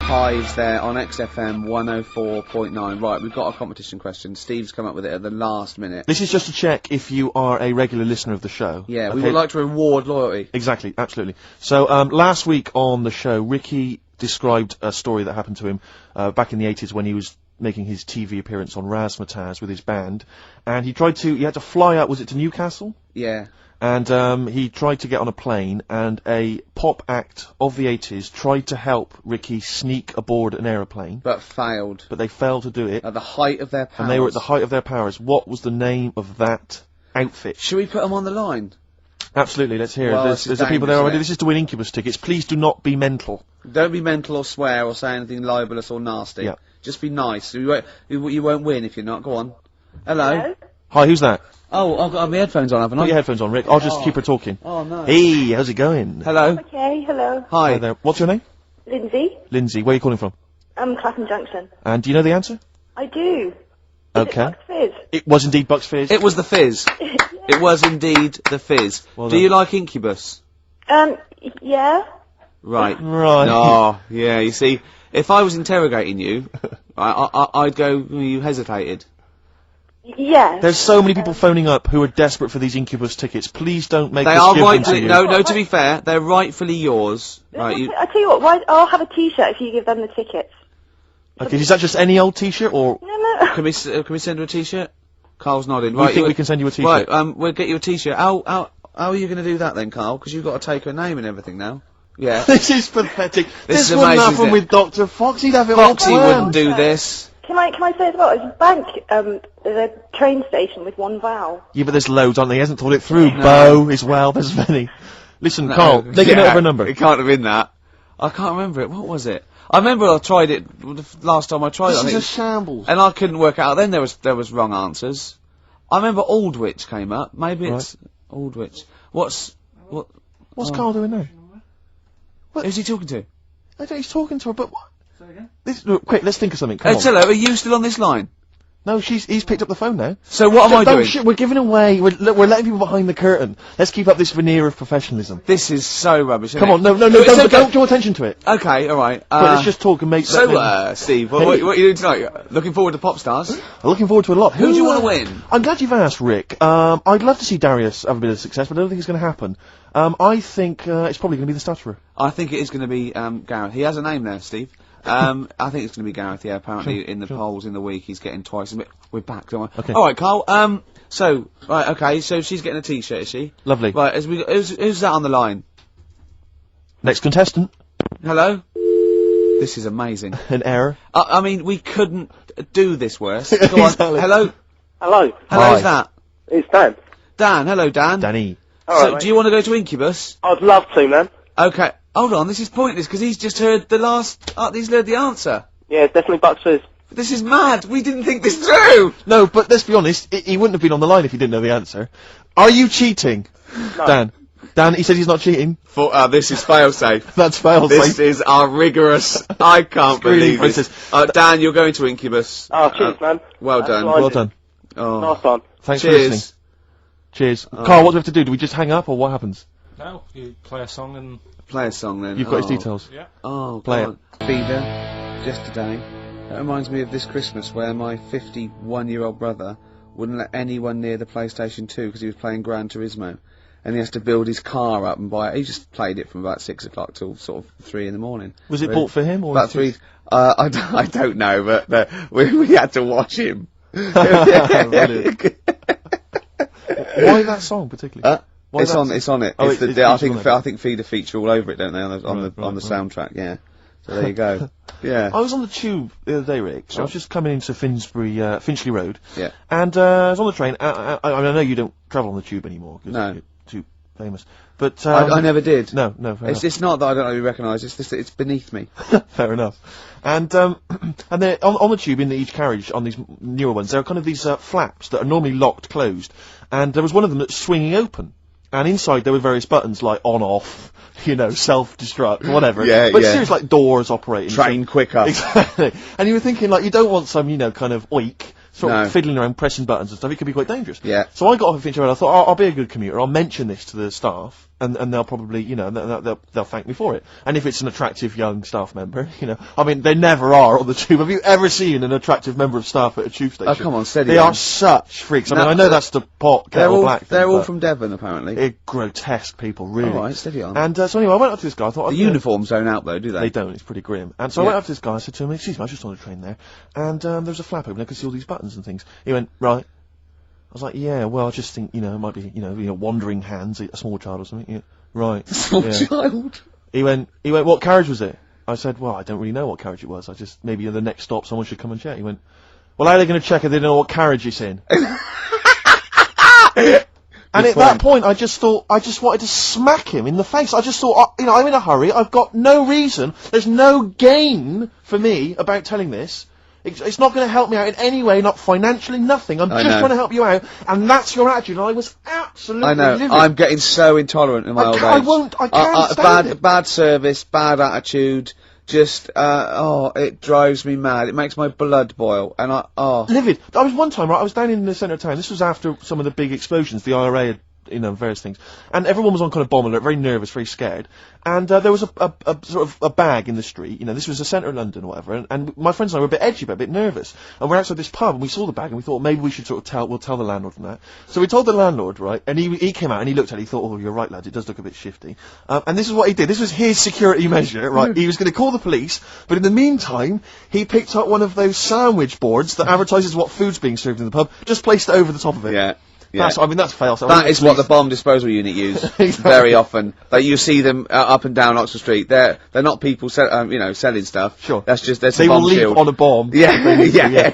Hives there on XFM 104.9. Right, we've got a competition question. Steve's come up with it at the last minute. This is just to check if you are a regular listener of the show. Yeah, we would like to reward loyalty. Exactly, absolutely. So, last week on the show, Ricky described a story that happened to him back in the 80s when he was making his TV appearance on Razzmatazz with his band, and he had to fly out, was it to Newcastle? Yeah. And he tried to get on a plane, and a pop act of the 80s tried to help Ricky sneak aboard an aeroplane. But failed. But they failed to do it. At the height of their powers. And they were at the height of their powers. What was the name of that outfit? Should we put them on the line? Absolutely, let's hear it. There's the people there already. This is to win Incubus tickets. Please do not be mental. Don't be mental or swear or say anything libelous or nasty. Yeah. Just be nice. You won't win if you're not. Go on. Hello? Hi, who's that? Oh, I've got my headphones on, haven't I? Put your headphones on, Rick. I'll just keep her talking. Oh, no. Hey, how's it going? Hello? Okay, hello. Hi. There. What's your name? Lindsay. Lindsay. Where are you calling from? Clapham Junction. And do you know the answer? I do. Okay. Is it Bucks Fizz? It was indeed Bucks Fizz. It was the Fizz. It was indeed the Fizz. Well do you like Incubus? Yeah. Right. Right. Oh, yeah, you see, if I was interrogating you, I'd go, you hesitated. Yeah. There's so many people phoning up who are desperate for these Incubus tickets. Please don't make They us are give them to rightfully, you. no, to be fair, they're rightfully yours. Right, I tell you what, I'll have a T-shirt if you give them the tickets. Okay, is that just any old T-shirt, or No. Can we send her a T-shirt? Carl's nodding. you think we can send you a T-shirt? Right, we'll get you a T-shirt. How are you going to do that then, Carl? Because you've got to take her name and everything now. Yeah. This is pathetic. This is wouldn't amazing, happen isn't it? with Dr. Fox. He'd have it all Foxy planned. wouldn't do this. Can I say as well, there's a bank, there's a train station with one vowel. Yeah, but there's loads, aren't there? He hasn't thought it through. Bo as well, there's many. Listen, Carl, take a note of her number. It can't have been that. I can't remember it. What was it? I remember I tried it the last time I tried it. This is a shambles. And I couldn't work it out. Then there was wrong answers. I remember Aldwych came up. Maybe it's Aldwych. What's Carl doing now? Who's he talking to? I don't know, he's talking to her, but what? Look, quick, let's think of something. Come on. Hello, are you still on this line? No, he's picked up the phone now. So what am I doing? We're giving away, we're letting people behind the curtain. Let's keep up this veneer of professionalism. This is so rubbish, isn't Come it? on, no, don't draw attention to it. Okay, alright. But let's just talk and make Steve, what are you doing tonight? Looking forward to Pop Stars? I'm looking forward to it a lot. Who do you want to win? I'm glad you've asked, Rick. I'd love to see Darius have a bit of success, but I don't think it's going to happen. I think it's probably going to be the stutterer. I think it is going to be Gareth. He has a name there, Steve. I think it's going to be Gareth, yeah. Apparently in the polls in the week he's getting twice. We're back, don't we? Okay. Alright, Carl. So she's getting a T-shirt, is she? Lovely. Right, who's that on the line? Next contestant. Hello? This is amazing. An error. I mean, we couldn't do this worse. Go Exactly. on. Hello? Hello. Who's that? It's Dan. Dan. Hello, Dan. Danny. Alright, do you want to go to Incubus? I'd love to, man. Okay. Hold on, this is pointless, because he's just heard the last... he's heard the answer. Yeah, it's definitely Bucks Fizz. This is mad. We didn't think this through. No, but let's be honest, he wouldn't have been on the line if he didn't know the answer. Are you cheating? No. Dan, he said he's not cheating. This is fail-safe. That's fail This safe. is our rigorous... I can't believe this. Dan, you're going to Incubus. Oh, cheers, man. Well That's done. what I Well did. done. Oh. Nice one. Thanks for Cheers. listening. Cheers. Carl, what do we have to do? Do we just hang up, or what happens? No, you play a song and... Play a song then. You've got his details. Yeah. Oh, Play God. Fever, just today. That reminds me of this Christmas where my 51-year-old brother wouldn't let anyone near the PlayStation 2 because he was playing Gran Turismo. And he has to build his car up and buy it. He just played it from about 6 o'clock till sort of 3 in the morning. Was it bought for him, or about 3? I don't know, but we had to watch him. Brilliant. Why that song particularly? It's on it. Oh, It's it I features on it. think Feeder feature all over it, don't they? On the soundtrack, yeah. So there you go. Yeah. I was on the tube the other day, Rick. So I was just coming into Finchley Road. Yeah. And I was on the train. I know you don't travel on the tube anymore. 'Cause No. you're too famous. But I never did. No, fair enough. It's not that I don't really recognise. It's just that it's beneath me. Fair enough. And then on the tube in each carriage, on these newer ones, there are kind of these flaps that are normally locked closed. And there was one of them that's swinging open. And inside there were various buttons like on, off, self-destruct, whatever. Yeah, but yeah. seriously, like doors operating. Train quicker. Exactly. And you were thinking, like, you don't want some, kind of oik, sort No. of fiddling around, pressing buttons and stuff. It could be quite dangerous. Yeah. So I got off of Finchley Road. I thought, I'll be a good commuter. I'll mention this to the staff. and they'll probably, you know, they'll thank me for it. And if it's an attractive young staff member, you know, I mean, they never are on the tube. Have you ever seen an attractive member of staff at a tube station? Oh, come on, steady They on. are such freaks. I No, mean, I know that's the pot kettle black thing, They're all but from Devon, apparently. they're grotesque people, really. All right, steady on. And so anyway, I went up to this guy. I thought The you know, uniforms don't out though, do they? they don't. It's pretty grim. And so I Yeah. went up to this guy. I said to him, "Excuse me, I was just on a train there, and there was a flap open. I could see all these buttons and things." He went, "Right." I was like, "Yeah, well, I just think, you know, it might be, you know, wandering hands, a small child or something." Yeah. Right. Small yeah. child. He went, "What carriage was it?" I said, "Well, I don't really know what carriage it was. I just, maybe at the next stop someone should come and check." He went, "Well, how are they going to check if they don't know what carriage it's in?" And at that point, I just wanted to smack him in the face. I just thought, you know, I'm in a hurry. I've got no reason. There's no gain for me about telling this. It's not going to help me out in any way, not financially, nothing. I'm just trying to help you out, and that's your attitude. And I was absolutely I know. livid. I'm getting so intolerant in my old age. I can't stand it. Bad service, bad attitude. Just, it drives me mad. It makes my blood boil. And Livid. I was one time, right, I was down in the centre of town. This was after some of the big explosions. The IRA had, you know, various things. And everyone was on kind of bomb alert, very nervous, very scared. And there was a sort of a bag in the street. You know, this was the centre of London or whatever. And my friends and I were a bit edgy, but a bit nervous. And we're outside this pub, and we saw the bag, and we thought maybe we should sort of we'll tell the landlord from that. So we told the landlord, right, and he came out and he looked at it, he thought, "Oh, you're right, lads, it does look a bit shifty." And this is what he did. This was his security measure, right? He was going to call the police, but in the meantime, he picked up one of those sandwich boards that advertises what food's being served in the pub, just placed it over the top of it. Yeah. Yeah. That's fail. So That is what the bomb disposal unit use very often. Like you see them up and down Oxford Street. They're not people selling stuff. Sure. That's just there's they a bomb will leap shield. on a bomb. Yeah,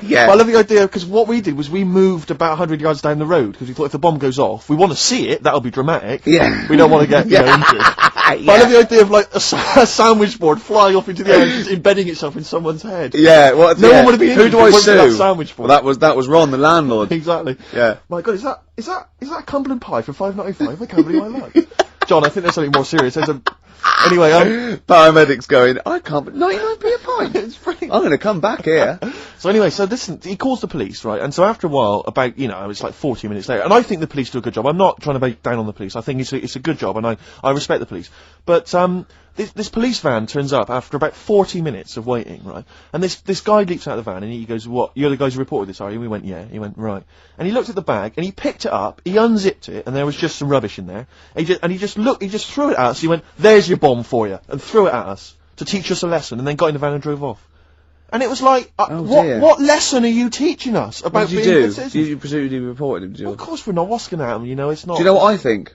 yeah. But I love the idea, because what we did was we moved about 100 yards down the road, because we thought if the bomb goes off, we want to see it, that'll be dramatic. Yeah. We don't want to get injured. But I love the idea of like a sandwich board flying off into the air and just embedding itself in someone's head. Yeah, well, No one would be injured. Who do I if it wasn't for sue? that sandwich board. Well, that was Ron, the landlord. Exactly. Yeah. My God, is that a Cumberland pie for £5.95? I can't believe my luck. John, I think there's something more serious. Anyway, paramedics going, I can't, 99p a pint. it's brilliant. I'm going to come back here. So anyway, so listen, he calls the police, right? And so after a while, about, you know, it's like 40 minutes later, and I think the police do a good job. I'm not trying to bake down on the police. I think it's a good job, and I respect the police. But, this police van turns up after about 40 minutes of waiting, right? And this guy leaps out of the van and he goes, "What? You're the guys who reported this, are you?" And we went, "Yeah." He went, "Right." And he looked at the bag and he picked it up, he unzipped it, and there was just some rubbish in there. And he just threw it at us. He went, "There's your bomb for you," and threw it at us to teach us a lesson, and then got in the van and drove off. And it was like, dear. what lesson are you teaching us about What did you being good do? citizens? You presumably reported him, did you? Of course we're not. What's going to happen? You know, it's not. Do you know what I think?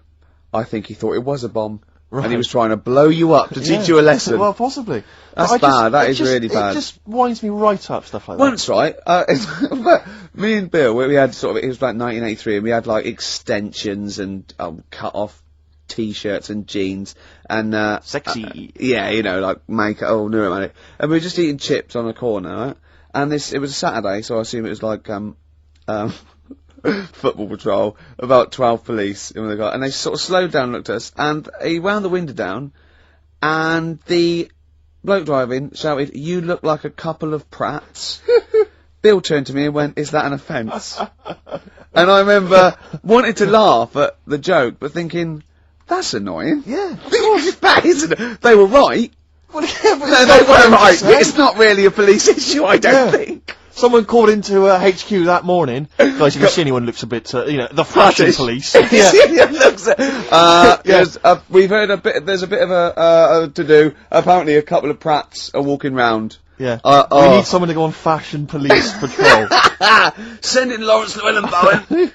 I think he thought it was a bomb. Right. And he was trying to blow you up to teach you a lesson. Well, possibly. That's But bad. That it is just- really bad. It just winds me right up, stuff like that. Once, right, me and Bill, we had sort of, it was like 1983, and we had like extensions and cut off t-shirts and jeans and Sexy. yeah, you know, like makeup, knew about it. And we were just eating chips on a corner, right? And it was a Saturday, so I assume it was like football patrol, about 12 police, and they sort of slowed down and looked at us, and he wound the window down, and the bloke driving shouted, "You look like a couple of prats." Bill turned to me and went, "Is that an offence?" And I remember wanting to laugh at the joke, but thinking, that's annoying. Yeah. That isn't. They were right. Well, yeah, but No, they were right. It's not really a police issue, I don't think. Someone called into HQ that morning. Guys, if you see anyone looks a bit, the fashion police. We've heard there's a bit of a to do. Apparently a couple of prats are walking round. Yeah. We need someone to go on fashion police patrol. Send in Lawrence Llewellyn Bowen.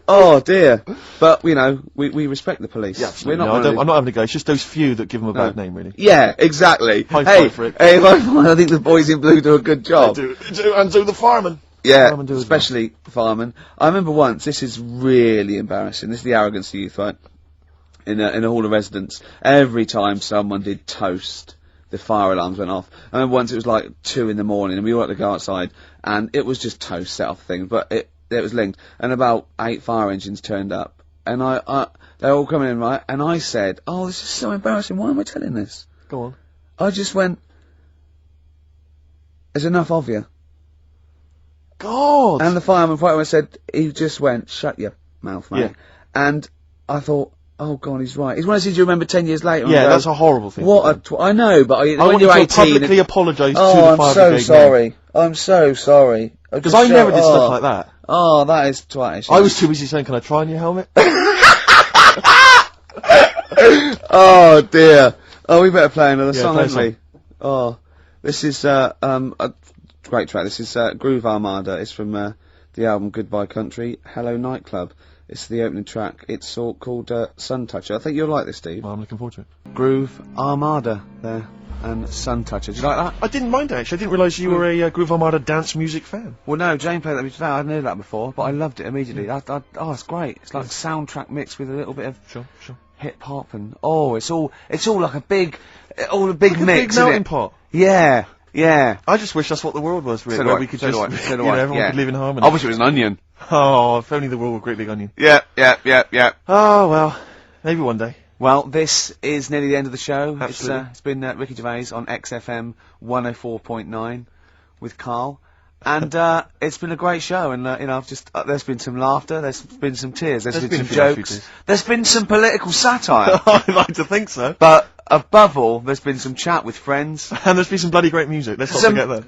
Oh dear. But, you know, we respect the police. Yeah, We're not I'm not having a go. It's just those few that give them a bad name, really. Yeah, exactly. High Hey, five for it. I think the boys in blue do a good job. They do, and so the firemen. Yeah, Firemen do as especially firemen. I remember once, this is really embarrassing, this is the arrogance of youth, right? In a hall of residence, every time someone did toast, the fire alarms went off. I remember once it was like 2 in the morning and we all had to go outside and it was just toast set off things, but it was linked. And about 8 fire engines turned up and they're all coming in, right? And I said, "Oh, this is so embarrassing, why am I telling this?" Go on. I just went, "There's enough of you." God. And the fireman said, he just went, "Shut your mouth, mate." Yeah. And I thought, Oh, God, he's right. He's one of those things you remember 10 years later. Yeah, that's a horrible thing. I know, but I when want you you're to 18... publicly apologise to the Oh, I'm fire so brigade sorry. I'm so sorry. Because I never did stuff like that. Oh, that is twatish. I was too busy saying, can I try on your helmet? Oh, dear. Oh, we better play another song, play a haven't we? Oh, this is, a great track. This is, Groove Armada. It's from, the album Goodbye Country, Hello Nightclub. It's the opening track. It's called Sun Toucher. I think you'll like this, Steve. Well, I'm looking forward to it. Groove Armada there, and Sun Toucher. Do you like that? I didn't mind it, actually. I didn't realise you were a Groove Armada dance music fan. Well, no, Jane played that to me today. I hadn't heard that before, but I loved it immediately. Oh, it's great. It's like soundtrack mixed with a little bit of Sure. hip hop, and it's all like a big Like mix. a big isn't melting it? pot. Yeah. I just wish that's what the world was, Rick, So do where I, we could so just, do I, so do you know, I, everyone yeah. could live in harmony. I wish it was an onion. Oh, if only the world were a great big onion. Yeah. Oh, well, maybe one day. Well, this is nearly the end of the show. Absolutely. It's been Ricky Gervais on XFM 104.9 with Carl. And it's been a great show, and I've just there's been some laughter, there's been some tears, there's been some a few jokes, tears. there's been some political satire, I'd like to think so. but above all, there's been some chat with friends. And there's been some bloody great music. Let's not forget that.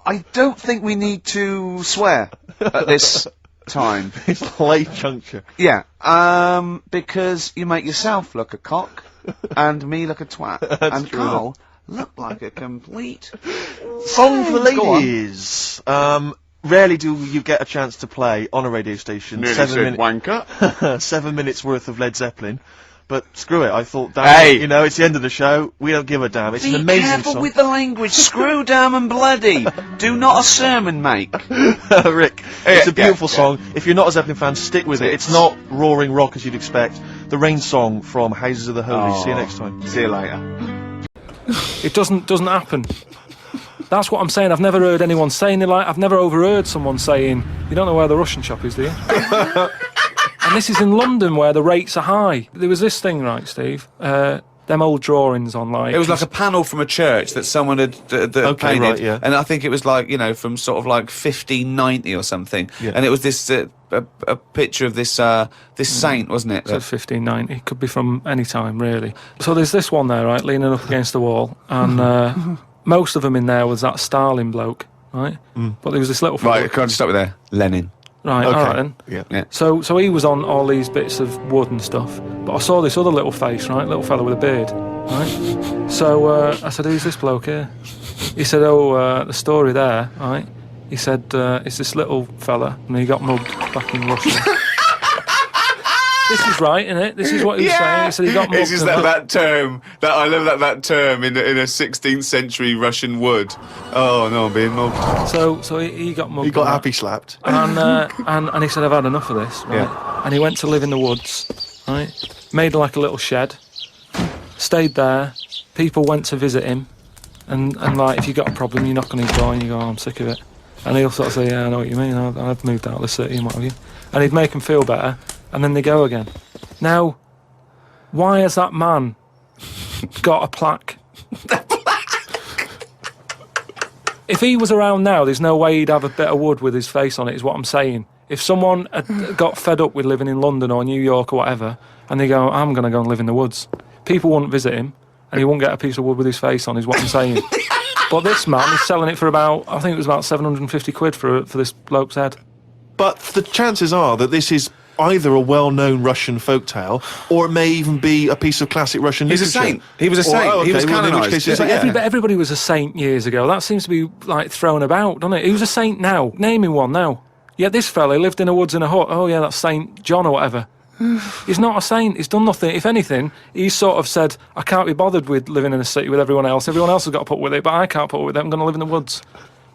I don't think we need to swear at this time. It's late juncture. Yeah, because you make yourself look a cock, and me look a twat, and true, Carl look like a complete... Song for the Go on. ladies. Rarely do you get a chance to play on a radio station 7 minutes worth of Led Zeppelin. But screw it, I thought, damn, Hey! you know, it's the end of the show, we don't give a damn. It's an Be amazing careful song. with the language. Screw, damn and bloody. Do not a sermon make. Rick, it's a beautiful yeah. song. If you're not a Zeppelin fan, stick with it. It's not roaring rock as you'd expect. The Rain song from Houses of the Holy. See you next time. See you later. It doesn't happen. That's what I'm saying. I've never heard anyone saying it like. I've never overheard someone saying, "You don't know where the Russian shop is, do you?" And this is in London where the rates are high. There was this thing, right, Steve? Them old drawings on, like... It was like a panel from a church that someone had painted, right, yeah. and I think it was like, from sort of like 1590 or something. Yeah. And it was this a picture of this this saint, wasn't it? Said 1590. It could be from any time, really. So there's this one there, right, leaning up against the wall, and most of them in there was that Stalin bloke, right? But there was this little... Right, can I just stop with there? Lenin. Right, Okay. alright then. Yeah. So he was on all these bits of wood and stuff, but I saw this other little face, right, little fella with a beard, right? So I said, "Who's this bloke here?" He said, "Oh, the story there, right?" He said, "It's this little fella, and he got mugged back in Russia." This is right, isn't it? This is what he was saying. He said he got mugged. It's just that term, I love that term in a 16th century Russian wood. Oh no, I'm being mugged. So he got mugged. He got and happy slapped. and he said, "I've had enough of this," right? Yeah. And he went to live in the woods, right? Made like a little shed, stayed there. People went to visit him, and like, if you got a problem, you knock on his door and you go, "Oh, I'm sick of it," and he'll sort of say, "Yeah, I know what you mean. I've moved out of the city and what have you," and he'd make them feel better, and then they go again. Now, why has that man got a plaque? If he was around now, there's no way he'd have a bit of wood with his face on it, is what I'm saying. If someone had got fed up with living in London or New York or whatever, and they go, "I'm going to go and live in the woods," people wouldn't visit him, and he wouldn't get a piece of wood with his face on, is what I'm saying. But this man is selling it for I think it was about 750 quid for this bloke's head. But the chances are that this is either a well-known Russian folktale, or it may even be a piece of classic Russian He's a literature. saint. He was a saint. He was well, in which canonised. case Yeah. it's- But yeah. Everybody was a saint years ago. That seems to be, like, thrown about, doesn't it? Who's a saint now? Naming one now. Yeah, this fella lived in the woods in a hut. Oh, yeah, that's Saint John or whatever. He's not a saint. He's done nothing. If anything, he's sort of said, "I can't be bothered with living in a city with everyone else. Everyone else has got to put up with it, but I can't put up with it. I'm going to live in the woods."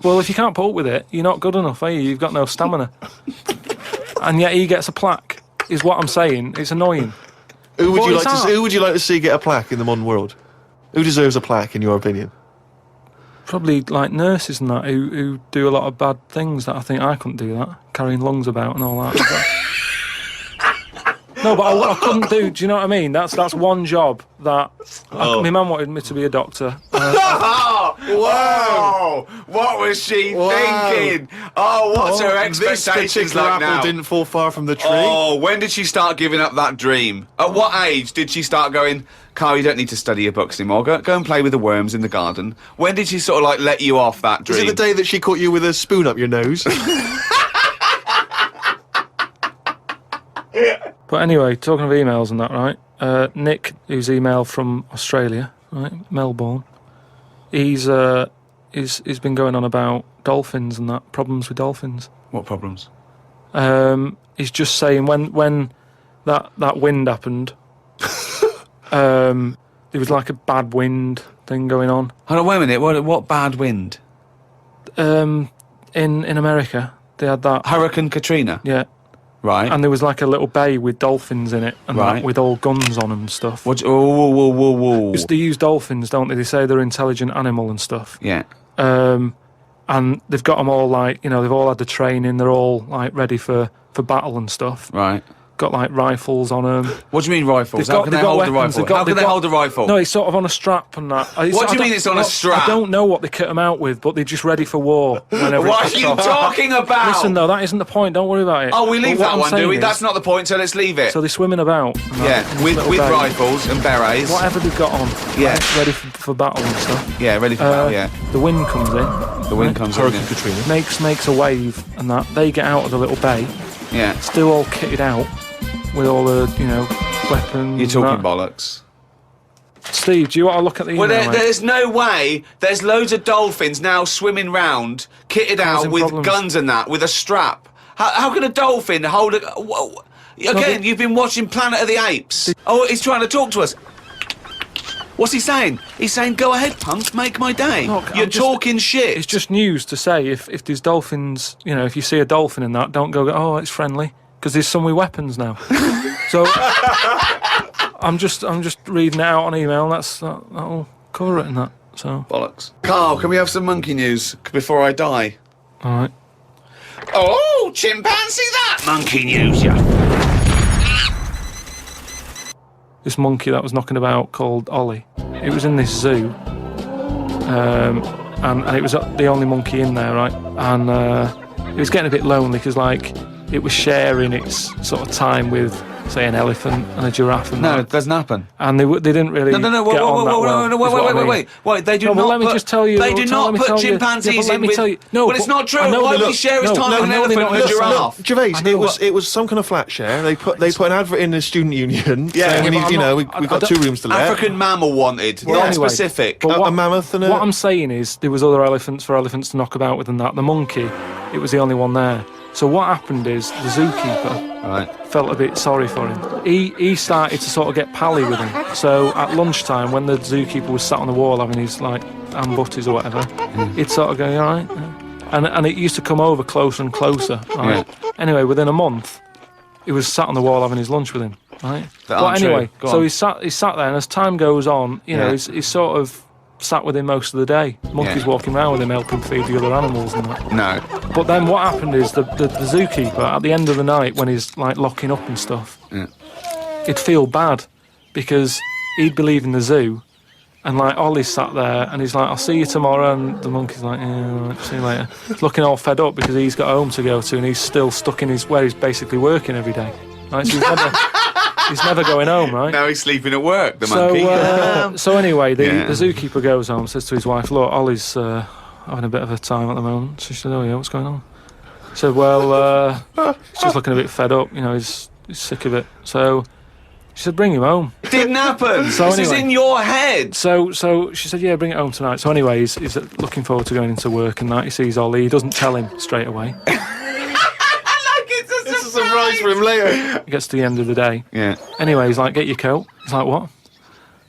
Well, if you can't put up with it, you're not good enough, are you? You've got no stamina. And yet he gets a plaque, is what I'm saying. It's annoying. Who would But you it's like to? art. Who would you like to see get a plaque in the modern world? Who deserves a plaque, in your opinion? Probably like nurses and that who do a lot of bad things that I think I couldn't do that, carrying lungs about and all that. No, but I couldn't do. Do you know what I mean? That's one job that my mum wanted me to be a doctor. Wow! Wow! What was she thinking? Oh, what's her This expectations particular like apple now? didn't fall far from the tree. Oh, when did she start giving up that dream? At what age did she start going, Carl, you don't need to study your books anymore. Go and play with the worms in the garden. When did she sort of like let you off that Was dream? it the day that she caught you with a spoon up your nose? But anyway, talking of emails and that, right? Nick, who's emailed from Australia, right, Melbourne, he's been going on about dolphins and that, problems with dolphins. What problems? He's just saying when that wind happened, there was like a bad wind thing going on. Hold on, wait a minute. What bad wind? In America, they had that. Hurricane Katrina. Yeah. Right. And there was like a little bay with dolphins in it, and Right. that, with all guns on them and stuff. What? Whoa. Because they use dolphins, don't they? They say they're an intelligent animal and stuff. Yeah. And they've got them all like, they've all had the training. They're all like ready for battle and stuff. Right. Got like rifles on them. What do you mean rifles? They've How can they hold a weapons, rifle? How can they hold a rifle? No, it's sort of on a strap and that. What do you mean it's on a strap? I don't know what they kit them out with, but they're just ready for war. Whenever What it are you kicks off. talking about? Listen though, that isn't the point. Don't worry about it. Oh, we leave But what that I'm one, do saying we? is- That's not the point, so let's leave it. So they're swimming about. And that, Yeah, in this with little bay. rifles and berets. Whatever they've got on. Yeah. Right, ready for battle and stuff. Yeah, ready for battle, yeah. The wind comes in. The wind comes in. Hurricane Katrina. Makes a wave and that. They get out of the little bay, Yeah. still all kitted out with all the, weapons. You're talking and that. bollocks. Steve, do you want to look at the email? Well, mate? there's no way. There's loads of dolphins now swimming round, kitted out Causing with problems. guns and that, with a strap. How can a dolphin hold a... Whoa. Again, you've been watching Planet of the Apes. Oh, he's trying to talk to us. What's he saying? He's saying, go ahead, punk, make my day. Look, You're I'm just- talking shit. It's just news to say if there's dolphins, if you see a dolphin in that, don't go, oh, it's friendly, because there's some with weapons now. So I'm just reading it out on email. That'll cover it in that. So Bollocks. Carl, can we have some monkey news before I die? all right. Oh, chimpanzee that! Monkey news, yeah. This monkey that was knocking about called Ollie. It was in this zoo, and it was the only monkey in there, right? And it was getting a bit lonely because it was sharing its sort of time with, say, an elephant and a giraffe and No, that. it doesn't happen. And they didn't really No, get on that well. Wait, they do No, but not let me put, just tell you. They do let not me put tell you. chimpanzees Yeah, but let in me with... tell you. No, well, it's but not true. I know Why they would he look- share his no, time I with an know they elephant don't and a listen. giraffe? Look, Gervais, I know, it was some kind of flat share. They put an advert in the student union. Yeah, saying we but need, I'm we've not- got I 2 don't- rooms to let. African mammal wanted, Well, not anyway, specific. but A mammoth and a... What I'm saying is there was other elephants for elephants to knock about with than that. The monkey, it was the only one there. So what happened is the zookeeper Right. felt a bit sorry for him. He started to sort of get pally with him. So at lunchtime, when the zookeeper was sat on the wall having his ham butties or whatever, he'd sort of go, "You all right?" And it used to come over closer and closer. Right. Anyway, within a month, he was sat on the wall having his lunch with him. Right. That But aren't true. anyway, Go so on. he sat there, and as time goes on, Yeah. he's sort of sat with him most of the day. Monkeys Yeah. walking around with him, helping feed the other animals and that. No. But then what happened is the zookeeper, at the end of the night, when he's locking up and stuff, Yeah. he'd feel bad because he'd be leaving the zoo, and Ollie's sat there, and he's like, "I'll see you tomorrow," and the monkey's like, "Yeah, all right, see you later." He's looking all fed up because he's got home to go to, and he's still stuck in where he's basically working every day. Right, so he's never going home, right? Now he's sleeping at work, the monkey. So anyway, the Yeah. zookeeper goes home, says to his wife, "Look, Ollie's having a bit of a time at the moment." So she said, "Oh yeah, what's going on?" He said, "Well, he's just looking a bit fed up. He's sick of it." So she said, "Bring him home." It didn't happen. So this is anyway. in your head. So she said, "Yeah, bring it home tonight." So anyway, he's looking forward to going into work, and that he sees Ollie. He doesn't tell him straight away. It's a surprise for him later. He gets to the end of the day. Yeah. Anyway, he's like, "Get your coat." He's like, "What?"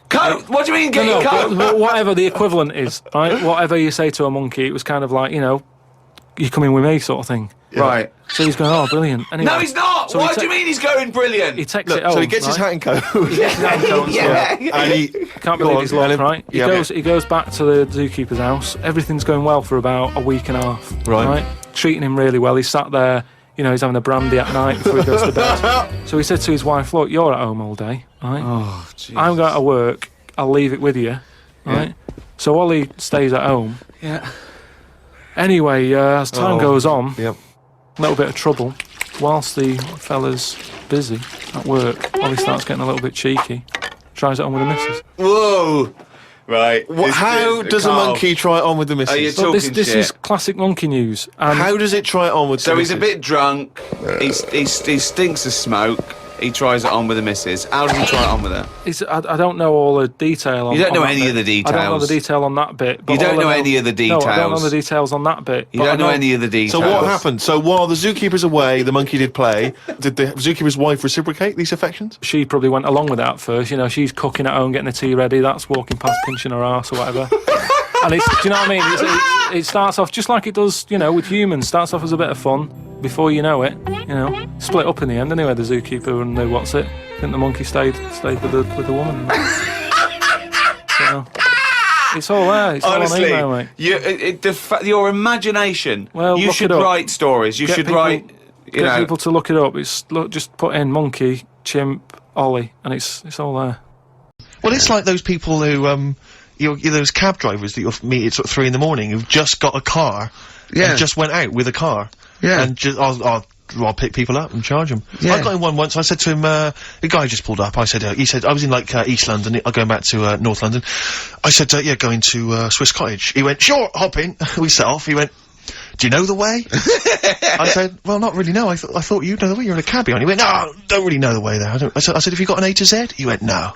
Coat? What do you mean, get your coat? but whatever the equivalent is, right? Whatever you say to a monkey, it was kind of like, you come in with me sort of thing. Right. So he's going, "Oh, brilliant." Anyway, No, he's not. so What do you mean he's going brilliant? He takes Look, it home. so he gets his hat and coat. yeah. And he Can't Go believe on, he's locked, Ellen. right? He Yeah. goes back to the zookeeper's house. Everything's going well for about a week and a half. Right. Treating him really well. He's sat there, he's having a brandy at night before he goes to bed. So he said to his wife, "Look, you're at home all day, right? Oh, jeez. I'm going to work. I'll leave it with you, right?" So Ollie stays at home. Yeah. Anyway, as time goes on, Yep. a little bit of trouble. Whilst the fella's busy at work, Ollie starts getting a little bit cheeky. Tries it on with the missus. Whoa! Right. How does a monkey try it on with the missus? Are you Well, this talking shit? is classic monkey news. And How does it try it on with the So he's missus? a bit drunk. He stinks of smoke. He tries it on with the missus. How does he try it on with her? I don't know all the detail on You don't know on that any of bit. the I don't know the details. detail on that bit. But You don't all I know any of the No, I don't know details. the details on that bit. You but I don't know any of the details. So what happened? So while the zookeeper's away, the monkey did play. Did the zookeeper's wife reciprocate these affections? She probably went along with that at first. You know, she's cooking at home, getting the tea ready. That's walking past, pinching her arse or whatever. And it's, do you know what I mean? It starts off just like it does, you know, with humans. Starts off as a bit of fun. Before you know it, you know, split up in the end. Anyway, the zookeeper and the what's it? I think the monkey stayed with the woman. So, it's all there. It's Honestly, all on email, mate. your imagination. Well, you look should it up. write stories. You Get should people- write. You Get know, people to look it up. Just put in monkey, chimp, Ollie, and it's all there. Well, it's like those people who, those cab drivers that you'll meet at sort of 3 in the morning who've just got a car and just went out with a car. Yeah. And just, I'll pick people up and charge them. Yeah. I got in one once. I said to him, the guy just pulled up. I said, he said, I was in like East London. I'm going back to North London. I said, yeah, going to Swiss Cottage. He went, sure, hop in. We set off. He went, do you know the way? I said, well, not really. No, I thought you know the way. You're in a cabbie. And he went, no, don't really know the way there. I said, have you got an A to Z? He went, no.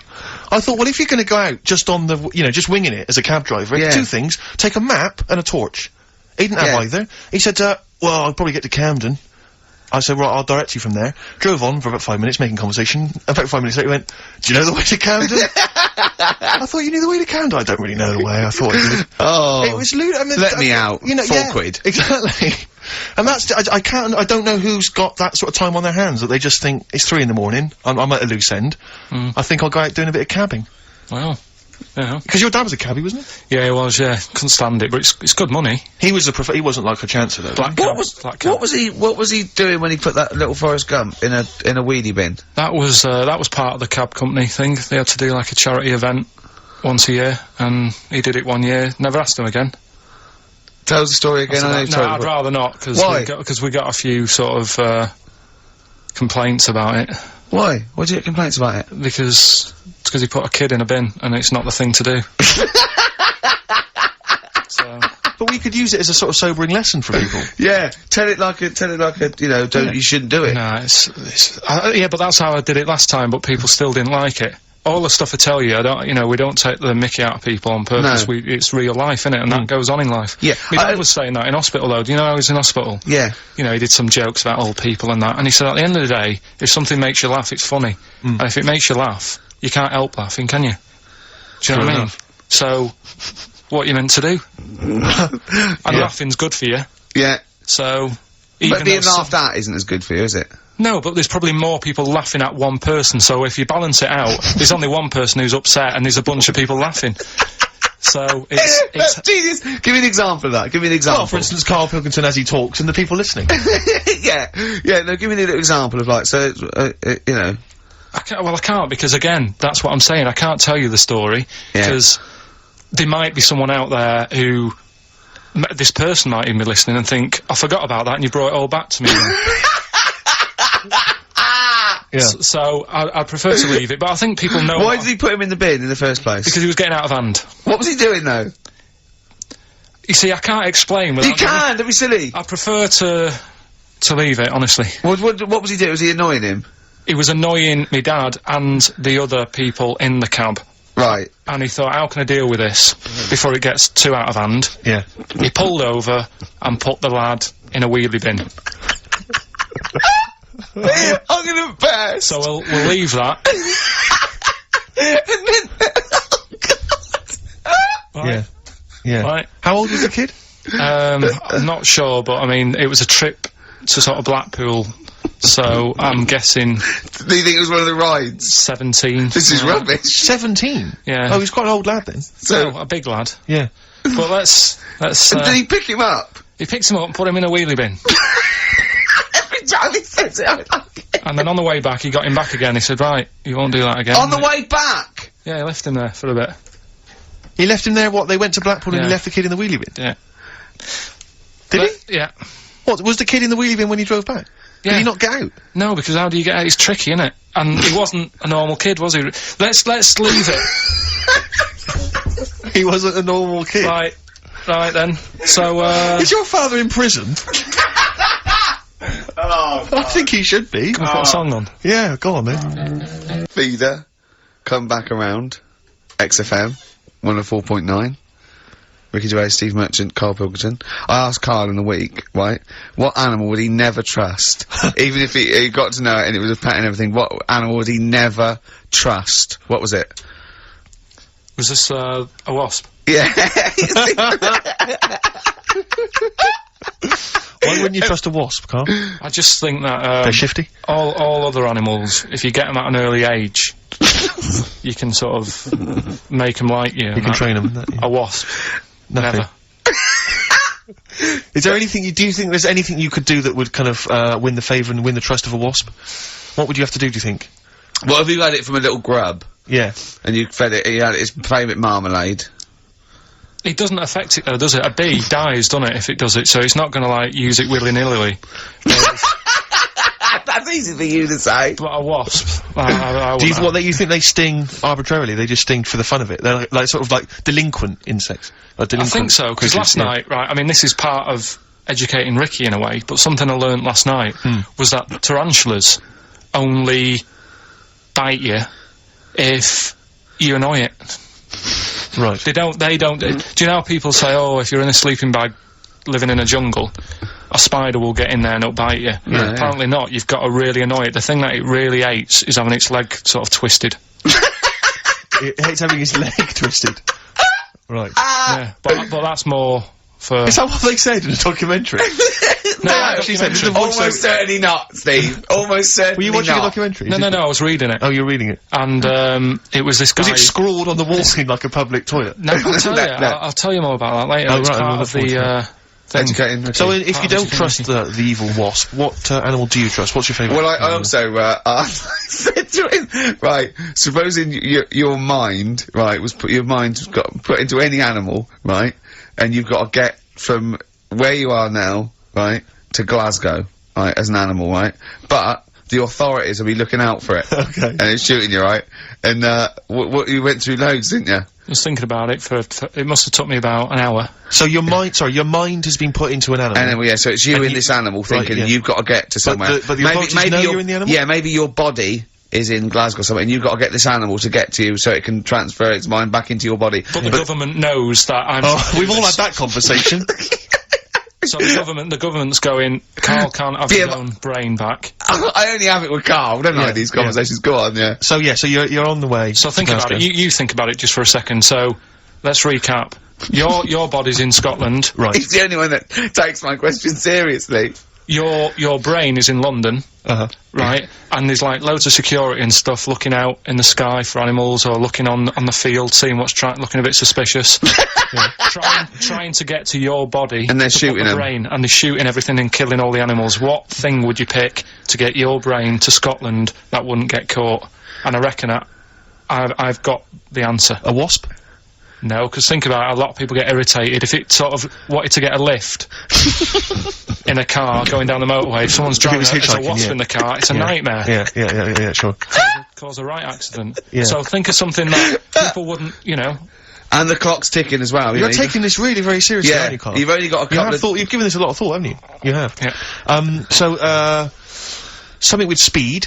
I thought, well, if you're going to go out just on the, just winging it as a cab driver, Yeah. two things: take a map and a torch. He didn't have either. He said, well, I'll probably get to Camden. I said, right, I'll direct you from there. Drove on for about 5 minutes, making conversation. About 5 minutes later, he went, do you know the way to Camden? I thought you knew the way to Camden. I don't really know the way. I thought you did. Oh. It was lewd. I mean, Let me out. 4 quid. Exactly. And that's, I don't know who's got that sort of time on their hands, that they just think, it's 3 in the morning, I'm at a loose end. I think I'll go out doing a bit of cabbing. Wow. Yeah. Because your dad was a cabbie, wasn't he? Yeah, it was. Yeah, couldn't stand it, but it's good money. He was he wasn't like a chancer though. Black What cab. was he doing when he put that little Forrest Gump in a wheelie bin? That was part of the cab company thing. They had to do like a charity event once a year, and he did it one year. Never asked him again. Tell us the story again. I know you've No, told I'd it. rather not, because Why? we got a few sort of complaints about it. Why? Why did you get complaints about it? Because he put a kid in a bin, and it's not the thing to do. So. But we could use it as a sort of sobering lesson for people. Yeah, tell it like a, you shouldn't do it. No, yeah, but that's how I did it last time, but people still didn't like it. All the stuff I tell you, we don't take the mickey out of people on purpose. No. It's real life, innit? And that goes on in life. Yeah. My dad was saying that in hospital, though. Do you know I was in hospital? Yeah. You know, he did some jokes about old people and that, and he said at the end of the day, if something makes you laugh, it's funny. And if it makes you laugh, you can't help laughing, can you? Do you know what I mean? So, what you meant to do? And laughing's good for you. Yeah. So, But being laughed at isn't as good for you, is it? No, but there's probably more people laughing at one person, so if you balance it out, there's only one person who's upset and there's a bunch of people laughing. So, it's Genius! Give me an example of that. Give me an example. Well, for instance, Karl Pilkington as he talks and the people listening. Yeah. No, give me a little example of I can't, because again, that's what I'm saying, I can't tell you the story, because there might be someone out there who, this person might even be listening and think, I forgot about that and you brought it all back to me. Yeah. So, I prefer to leave it, but I think people know. Why did he put him in the bin in the first place? Because he was getting out of hand. What was he doing, though? You see, I can't explain without... You can! Don't be silly! I prefer to leave it, honestly. What was he doing? Was he annoying him? He was annoying my dad and the other people in the cab. Right. And he thought, how can I deal with this before it gets too out of hand? Yeah. He pulled over and put the lad in a wheelie bin. I'm gonna burst! So we'll leave that. Yeah. Yeah. Right. How old was the kid? I'm not sure, but I mean, it was a trip to sort of Blackpool, so I'm guessing... Do you think it was one of the rides? 17. This is rubbish. 17? Yeah. Oh, he's quite an old lad then. So, a big lad. Yeah. But let's Did he pick him up? he picked him up and put him in a wheelie bin. Every time he says it, I like it. And then on the way back, he got him back again. He said, right, you won't do that again. On the way back? Yeah, he left him there for a bit. He left him there, what, they went to Blackpool and he Yeah. left the kid in the wheelie bin? Yeah. Did he? Yeah. What, was the kid in the wheelie bin when he drove back? Yeah. Did he not get out? No, because how do you get out? It's tricky, isn't it? And he wasn't a normal kid, was he? Let's leave it. He wasn't a normal kid. Right then. So, Is your father in prison? I think he should be. Can we put a song on? Yeah, go on then. Feeder, come back around. XFM, 104.9. Ricky Gervais, Steve Merchant, Karl Pilkington. I asked Karl in the week, right, what animal would he never trust? Even if he got to know it and it was a pet and everything, what animal would he never trust? What was it? Was this, a wasp? Yeah. Why wouldn't you trust a wasp, Karl? I just think that, They're shifty? all other animals, if you get them at an early age, you can sort of make them like you. You can train them. A wasp. Nothing. Never. Is there anything do you think there's anything you could do that would kind of, win the favour and win the trust of a wasp? What would you have to do you think? What if you had it from a little grub? Yeah. And you fed it, you had its favourite marmalade? It doesn't affect it though, does it? A bee dies, doesn't it, if it does it, so it's not gonna, like, use it willy-nilly. That's easy for you to say. But a wasp, Do you think they sting arbitrarily? They just sting for the fun of it? They're like sort of like delinquent insects? Like I think so, because last night, right, I mean, this is part of educating Ricky in a way, but something I learn't last night was that tarantulas only bite you if you annoy it. Right. They don't, do you know how people say, oh, if you're in a sleeping bag living in a jungle, a spider will get in there and it'll bite you? Yeah, apparently not, you've got to really annoy it. The thing that it really hates is having its leg sort of twisted. It hates having his leg twisted. Right. Yeah, but that's more for... Is that what they said in a documentary? No, actually said this is almost certainly not, Steve. Almost certainly Were you watching not. a documentary? No, I was reading it. Oh, you're reading it. And, it was this guy... Was it scrawled on the wall in like a public toilet? No, I'll tell you, No. I'll tell you more about that later. Oh, It's right, part we'll of look forward the, thing. Educating Ricky. So if you don't Ricky. trust the evil wasp, what animal do you trust? What's your favourite? Well, I also, I said to him, right, supposing your mind, right, your mind got put into any animal, right, and you've got to get from where you are now, right, to Glasgow, right, as an animal, right, but the authorities will be looking out for it. Okay. And it's shooting you, right, and, you went through loads, didn't you? I was thinking about it it must have took me about an hour. So your mind has been put into an animal. Anyway, yeah, so it's you And in you- this animal thinking yeah. you've got to get to somewhere. but the authorities know you're in the animal? Yeah, maybe your body is in Glasgow somewhere, and you've got to get this animal to get to you so it can transfer its mind back into your body. But the government knows that I'm... Oh, we've all had that conversation. So the government's going, Karl can't have his own brain back. I only have it with Karl, don't I, these conversations? Go on, yeah. So yeah, so you're on the way. So think to about it, Glasgow. you think about it just for a second, so let's recap. Your body's in Scotland. Right. He's the only one that takes my question seriously. Your brain is in London, right? And there's like loads of security and stuff looking out in the sky for animals or looking on the field, seeing what's looking a bit suspicious. trying to get to your body. And they're to shooting put the them. brain, and they're shooting everything and killing all the animals. What thing would you pick to get your brain to Scotland that wouldn't get caught? And I reckon I've got the answer. A wasp? No, because think about it, a lot of people get irritated if it sort of wanted to get a lift in a car going down the motorway. If someone's driving was it's a hitchhiking, wasp yeah. in the car, it's a nightmare. Yeah, sure. Cause a right accident. Yeah. So think of something that people wouldn't, you know. And the clock's ticking as well. You're taking this really very seriously, Yeah, aren't you, Karl? you've only got a couple of... You've given this a lot of thought, haven't you? You have. Yeah. So, something with speed.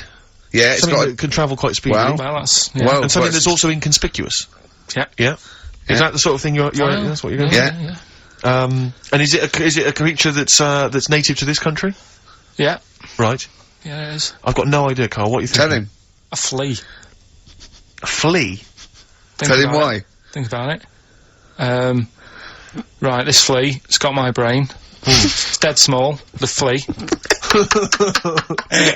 Yeah, it's Something got... that can travel quite speedily. Well, Well, that's... Yeah. Well, and something but- that's also inconspicuous. Yeah. Yeah. Is that the sort of thing you're that's what you're going to Yeah. And is it a creature that's native to this country? Yeah. Right. Yeah, it is. I've got no idea, Karl. What are you thinking? Tell him. A flea. A flea? Think Tell him about why. it. Think about it. Right, this flea, it's got my brain. It's dead small, the flea.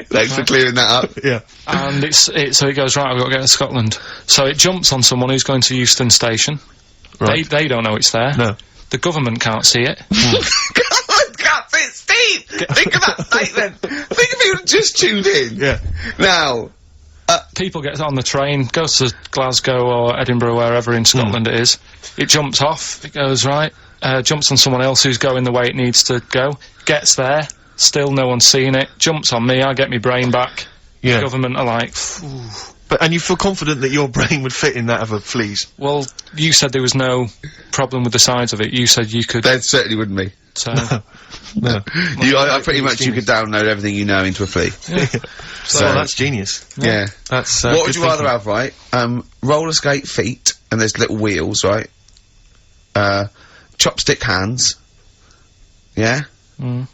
Thanks for clearing that up. Yeah. And so it goes, right, I've got to get to Scotland. So it jumps on someone who's going to Euston Station. Right. They don't know it's there. No. The government can't see it. Can't say it, Steve! Think of that statement! Think of you just tuned in. Yeah. Now, People get on the train, goes to Glasgow or Edinburgh, wherever in Scotland it is. It jumps off, it goes, right, jumps on someone else who's going the way it needs to go, gets there, still no one's seen it, jumps on me, I get my brain back. Yeah. The government are like, And you feel confident that your brain would fit in that of a flea's? well, you said there was no problem with the size of it. You said you could. There certainly wouldn't be. So, No. I pretty much you could download everything you know into a flea. So that's genius. Yeah. That's, What good would you rather thinking. have, right? Roller skate feet, and there's little wheels, right? Chopstick hands. Yeah? Mm.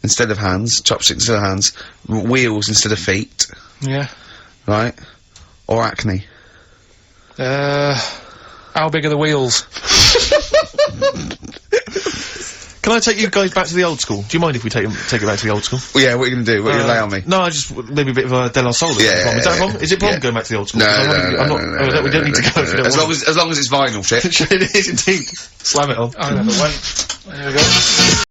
Instead of hands. Chopsticks instead of hands. Wheels instead of feet. yeah. Right? Or acne. How big are the wheels? Can I take you guys back to the old school? Do you mind if we take it back to the old school? Well, yeah, what are you gonna do? What are you gonna lay on me? No, I just maybe a bit of a De La Soul. Yeah, Is that a problem? Is it a problem yeah. going back to the old school? No, 'Cause no, I'm not. We don't need to go if you don't As want. long as it's vinyl shit. It is indeed. Slam it on. I never went. There we go.